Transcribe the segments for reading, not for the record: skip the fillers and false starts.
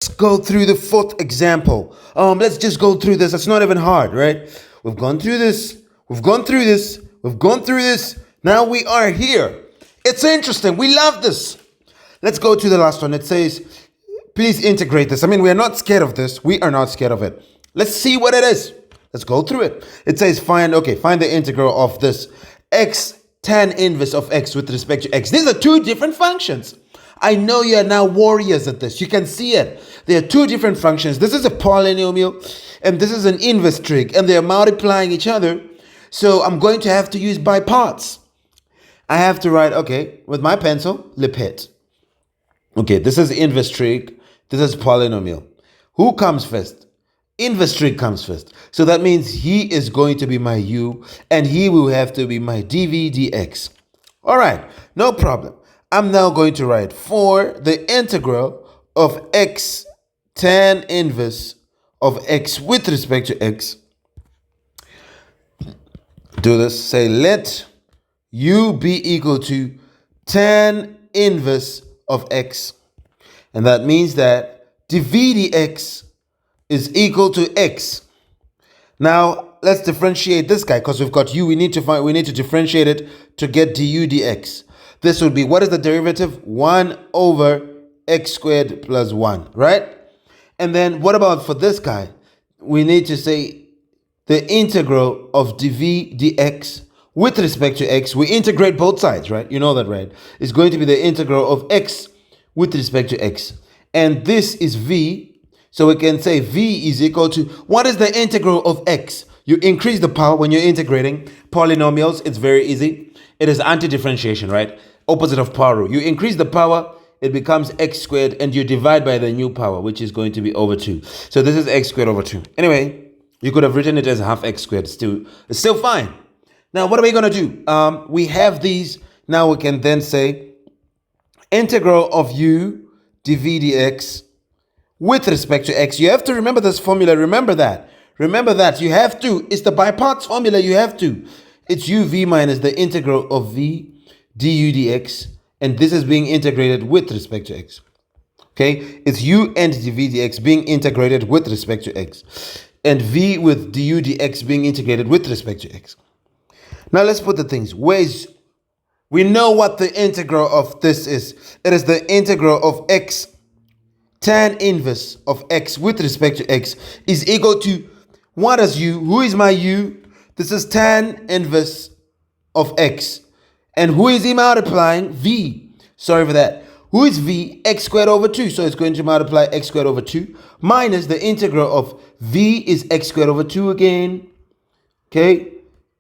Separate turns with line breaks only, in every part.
let's go through the fourth example. Let's just go through this. It's not even hard, right? We've gone through this. We've gone through this. We've gone through this. Now we are here. It's interesting. We love this. Let's go to the last one. It says, please integrate this. I mean, we are not scared of this. We are not scared of it. Let's see what it is. Let's go through it. It says find the integral of this x tan inverse of x with respect to x. These are two different functions. I know you are now warriors at this. You can see it. There are two different functions. This is a polynomial and this is an inverse trig, and they are multiplying each other. So I'm going to have to use by parts. I have to write, with my pencil, lepet. This is inverse trig. This is polynomial. Who comes first? Inverse trig comes first. So that means he is going to be my u, and he will have to be my dv dx. All right, no problem. I'm now going to write for the integral of x tan inverse of x with respect to x. Do this. Say let u be equal to tan inverse of x. And that means that dv dx is equal to x. Now let's differentiate this guy because we've got u. We need to differentiate it to get du dx. This would be, what is the derivative? 1 over x squared plus 1, right? And then what about for this guy? We need to say the integral of dv dx with respect to x. We integrate both sides, right? You know that, right? It's going to be the integral of x with respect to x. And this is v. So we can say v is equal to, what is the integral of x? You increase the power when you're integrating polynomials. It's very easy. It is anti-differentiation, right? Opposite of power rule. You increase the power, it becomes x squared, and you divide by the new power, which is going to be over 2. So this is x squared over 2. Anyway, you could have written it as half x squared. It's still fine. Now, what are we going to do? We have these. Now we can then say integral of u dv dx with respect to x. You have to remember this formula. Remember that. Remember that. You have to. It's the by parts formula. You have to. It's uv minus the integral of v du dx. And this is being integrated with respect to x. Okay. It's u and dv dx being integrated with respect to x. And v with du dx being integrated with respect to x. Now let's put the things. We know what the integral of this is. It is the integral of x tan inverse of x with respect to x is equal to, what is u? Who is my u? This is tan inverse of x. And who is he multiplying? V. Sorry for that. Who is v? X squared over 2. So it's going to multiply x squared over 2 minus the integral of v is x squared over 2 again. Okay.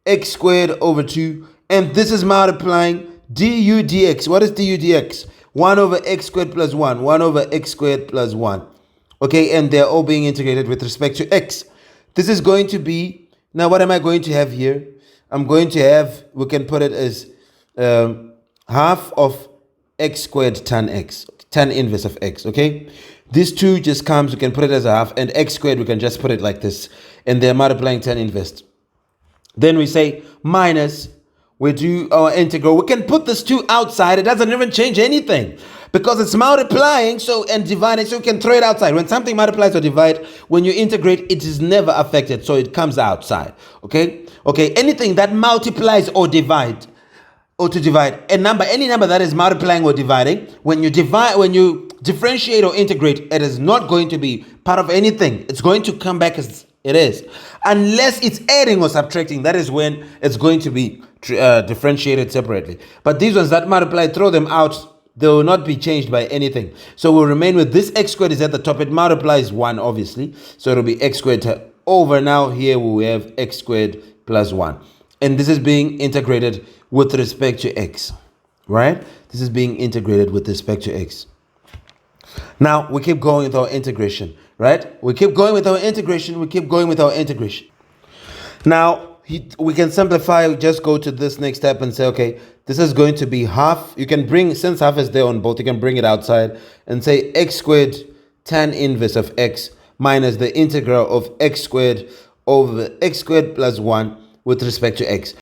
X squared over 2. And this is multiplying du dx. What is du dx? 1 over x squared plus 1. 1 over x squared plus 1. Okay. And they're all being integrated with respect to x. This is going to be, now what am I going to have here? I'm going to have, we can put it as half of x squared tan x, tan inverse of x, okay? This 2 just comes, we can put it as a half, and x squared, we can just put it like this, and they're multiplying tan inverse. Then we say minus, we do our integral. We can put this 2 outside. It doesn't even change anything because it's multiplying and dividing, so you can throw it outside. When something multiplies or divides, when you integrate, it is never affected, so it comes outside, okay? Okay, anything that multiplies or divide, a number, any number that is multiplying or dividing, when you differentiate or integrate, it is not going to be part of anything. It's going to come back as it is. Unless it's adding or subtracting, that is when it's going to be differentiated separately. But these ones that multiply, throw them out. They will not be changed by anything. So we'll remain with this x squared is at the top. It multiplies 1, obviously. So it'll be x squared over. Now here we have x squared plus 1. And this is being integrated with respect to x, right? This is being integrated with respect to x. Now we keep going with our integration, right? We keep going with our integration. We keep going with our integration. Now we can simplify. Just go to this next step and say, okay, this is going to be half. You can bring, since half is there on both, you can bring it outside and say x squared tan inverse of x minus the integral of x squared over x squared plus 1 with respect to x.